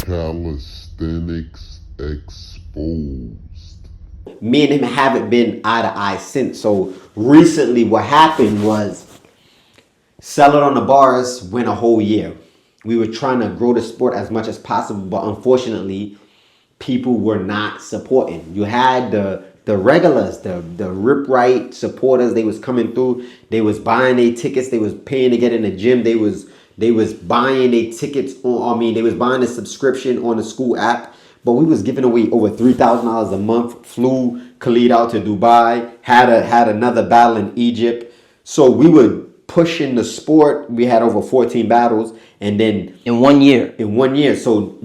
Calisthenics exposed. Me and him haven't been eye to eye since. So recently what happened was Sell It on the Bars went a whole year. We were trying to grow the sport as much as possible, but unfortunately, people were not supporting. You had the regulars, the rip right supporters. They was coming through. They was buying their tickets. They was paying to get in the gym. They was buying their tickets on. I mean, they was buying the subscription on the school app. But we was giving away over $3,000 a month. Flew Khalid out to Dubai. Had another battle in Egypt. So we were pushing the sport. We had over 14 battles, and then in 1 year. So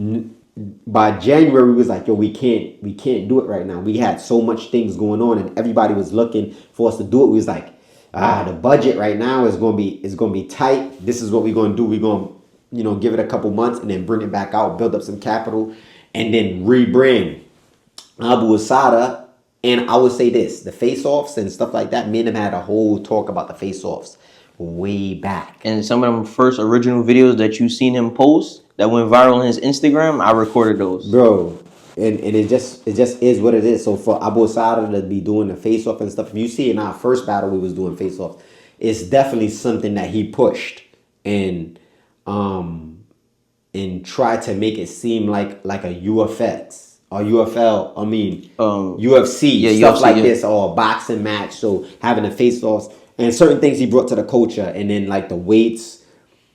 by January, we was like, yo, we can't do it right now. We had so much things going on, and everybody was looking for us to do it. We was like, the budget right now is gonna be tight. This is what we're gonna do. We're gonna give it a couple months and then bring it back out, build up some capital, and then rebrand Abu Asada. And I would say this, the face-offs and stuff like that, me and him had a whole talk about the face-offs way back. And some of them first original videos that you seen him post that went viral on his Instagram, I recorded those. Bro, and it just is what it is. So for Abu Asada to be doing the face-off and stuff, if you see in our first battle we was doing face-off, it's definitely something that he pushed and tried to make it seem like a UFX or UFL, UFC, stuff UFC, like this, or a boxing match. So having the face-offs and certain things he brought to the culture, and then like the weights,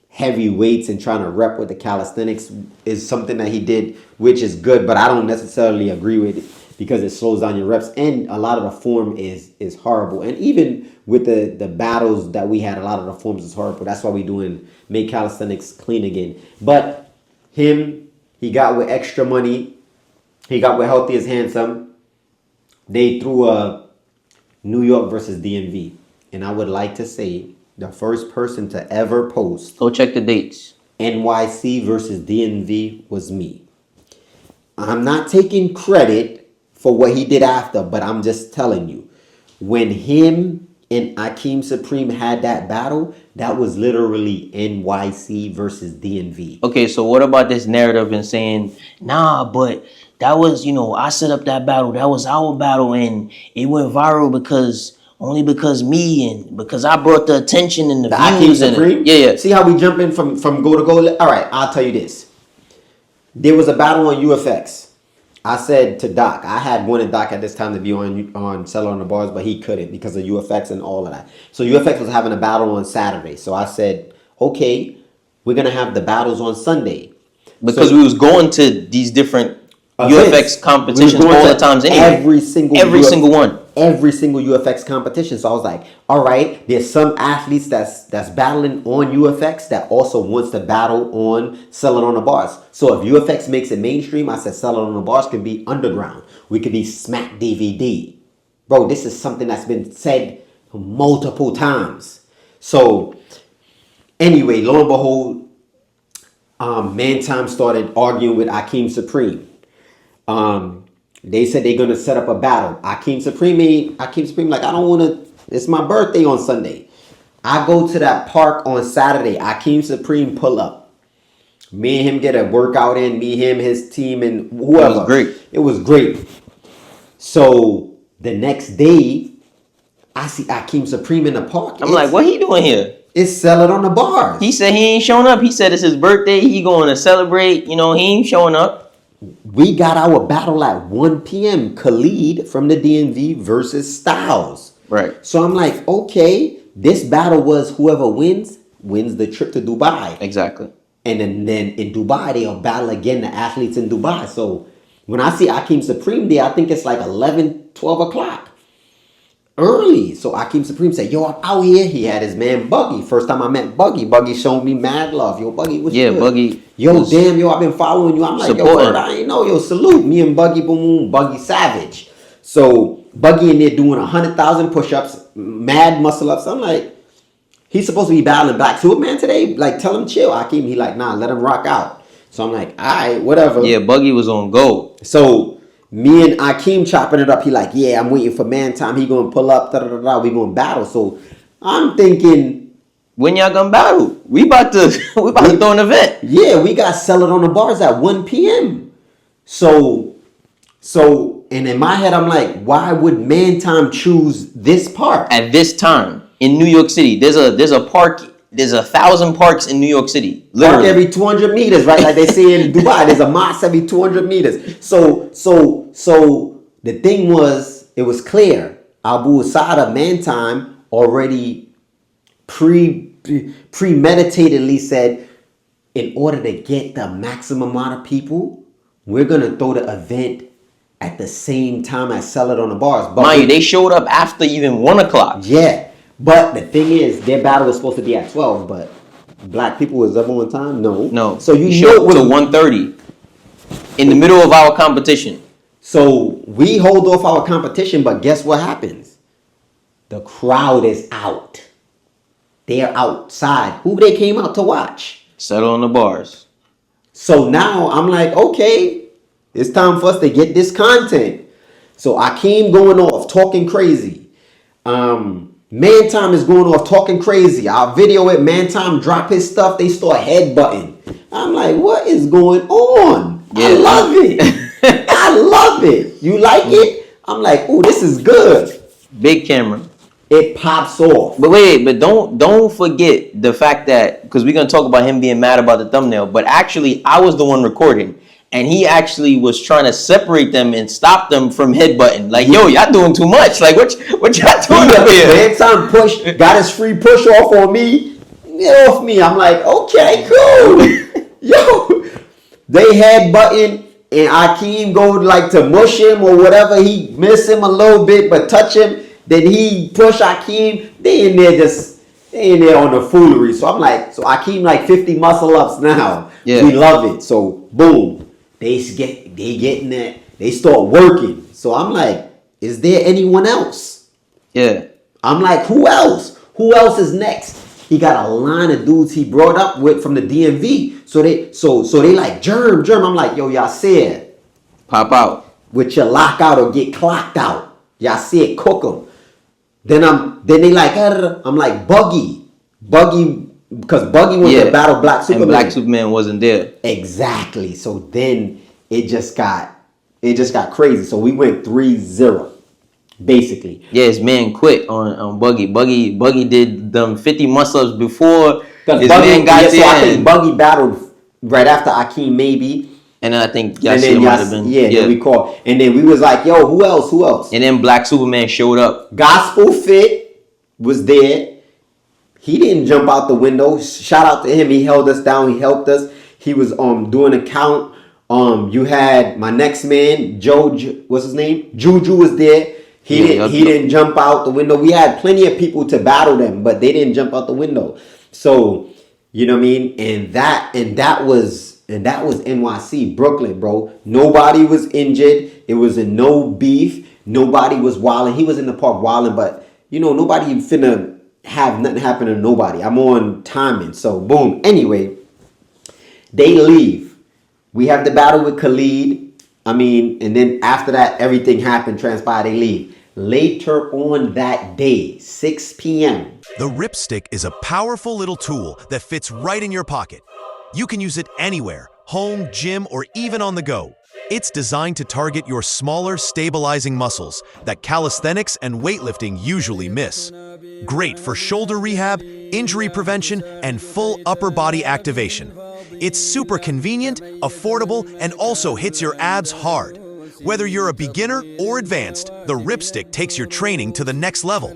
heavy weights, and trying to rep with the calisthenics is something that he did, which is good, but I don't necessarily agree with it because it slows down your reps, and a lot of the form is horrible. And even with the battles that we had, a lot of the forms is horrible. That's why we make calisthenics clean again. But he got with extra money. He got with Healthy as Handsome. They threw a New York versus DMV. And I would like to say the first person to ever post. Go check the dates. NYC versus DMV was me. I'm not taking credit for what he did after, but I'm just telling you. When him and Akeem Supreme had that battle, that was literally NYC versus DMV. Okay, so what about this narrative and saying, nah, but that was, I set up that battle. That was our battle, and it went viral because me and because I brought the attention and the views. Akeem Supreme? Yeah. See how we jump in from go to go? All right, I'll tell you this. There was a battle on UFX. I said to Doc, I had wanted Doc at this time to be on Sell It on the Bars, but he couldn't because of UFX and all of that. So UFX was having a battle on Saturday. So I said, okay, we're going to have the battles on Sunday. Because we was going to these different UFX competitions all the times anyway. Every single one. Every single UFX competition. So I was like, all right, there's some athletes that's battling on UFX that also wants to battle on Sell It on the Bars. So if UFX makes it mainstream, I said Sell It on the Bars could be underground. We could be Smack DVD. Bro, this is something that's been said multiple times. So anyway, lo and behold, Mantime started arguing with Akeem Supreme. They said they're gonna set up a battle. Akeem Supreme like, I don't wanna, it's my birthday on Sunday. I go to that park on Saturday. Akeem Supreme pull up. Me and him get a workout in, him, his team, and whoever. It was great. So the next day, I see Akeem Supreme in the park. I'm like, what he doing here? It's Sell It on the Bars. He said he ain't showing up. He said it's his birthday. He going to celebrate. He ain't showing up. We got our battle at 1 p.m. Khalid from the DMV versus Styles. Right. So I'm like, okay, this battle was whoever wins the trip to Dubai. Exactly. And then in Dubai, they'll battle again, the athletes in Dubai. So when I see Akeem Supreme there, I think it's like 11, 12 o'clock. Early. So Akeem Supreme said, yo, I'm out here. He had his man Buggy. First time I met Buggy. Buggy showed me mad love. Yo, Buggy, what's good? Buggy. Yo, damn, yo, I've been following you. I'm like, yo, word, I ain't know. Yo, salute. Me and Buggy, boom, Buggy savage. So Buggy in there doing 100,000 push-ups, mad muscle-ups. I'm like, he's supposed to be battling Black Superman today? Like, tell him chill, Akeem. He like, nah, let him rock out. So I'm like, all right, whatever. Yeah, Buggy was on go. So me and Akeem chopping it up. He like, yeah, I'm waiting for Mantime. He gonna pull up. We gonna battle. So I'm thinking When y'all gonna battle? We about to throw an event. Yeah, we got Sell It on the Bars at 1 p.m. So, and in my head, I'm like, why would Mantime choose this park? At this time in New York City, there's a park. There's 1,000 parks in New York City. Literally. Park every 200 meters, right? Like they say in Dubai, there's a mosque every 200 meters. So the thing was, it was clear. Abu Asada Mantime already premeditatedly said, in order to get the maximum amount of people, we're gonna throw the event at the same time as Sell It on the Bars. But mind you, they showed up after even 1 o'clock. Yeah, but the thing is, their battle was supposed to be at 12, but black people was up on time. No. So you showed up to 1:30 in the middle of our competition. So we hold off our competition, but guess what happens? The crowd is out. They're outside. Who they came out to watch? Sell It on the Bars. So now I'm like, okay, it's time for us to get this content. So Akeem going off, talking crazy. Mantime is going off, talking crazy. I'll video it. Mantime drop his stuff. They start headbutting. I'm like, what is going on? Yeah. I love it. I love it. You like it? I'm like, ooh, this is good. Big camera. It pops off. But but don't forget the fact that, because we're gonna talk about him being mad about the thumbnail, but actually I was the one recording, and he actually was trying to separate them and stop them from headbutting. Like, yo, y'all doing too much. Like, what y'all doing up here? Mantime got his free push off on me. Get off me. I'm like, okay, cool. Yo, they headbutting. And Akeem go like to mush him or whatever. He miss him a little bit, but touch him. Then he push Akeem. They in there on the foolery. So I'm like, so Akeem like 50 muscle ups now. Yeah. We love it. So boom, they getting that. They start working. So I'm like, is there anyone else? Yeah. I'm like, who else? Who else is next? He got a line of dudes he brought up with from the DMV. So they like germ. I'm like, yo, y'all see it. Pop out. With your lockout or get clocked out. Y'all see it, cook them. Then they like, I'm like, Buggy, because Buggy was the battle Black Superman. And Black Superman wasn't there. Exactly. So then it just got crazy. So we went 3-0. Basically. Yeah, his man quit on Buggy. Buggy did them 50 muscle-ups before his man got there. So I think Buggy battled right after Akeem, maybe. And then I think Yasir might have been. Yeah, then we called. And then we was like, yo, who else? And then Black Superman showed up. Gospel Fit was there. He didn't jump out the window. Shout out to him. He held us down. He helped us. He was doing a count. You had my next man, what's his name? Juju was there. He didn't jump out the window. We had plenty of people to battle them, but they didn't jump out the window. So, you know what I mean? And that was NYC, Brooklyn, bro. Nobody was injured. It was in no beef. Nobody was wilding. He was in the park wilding, but you know, nobody finna have nothing happen to nobody. I'm on timing. So boom. Anyway, they leave. We have the battle with Khalid. And then after that, everything happened, transpired, they leave. Later on that day, 6 p.m. The Ripstick is a powerful little tool that fits right in your pocket. You can use it anywhere, home, gym, or even on the go. It's designed to target your smaller, stabilizing muscles that calisthenics and weightlifting usually miss. Great for shoulder rehab, injury prevention, and full upper body activation. It's super convenient, affordable, and also hits your abs hard. Whether you're a beginner or advanced, the Ripstick takes your training to the next level.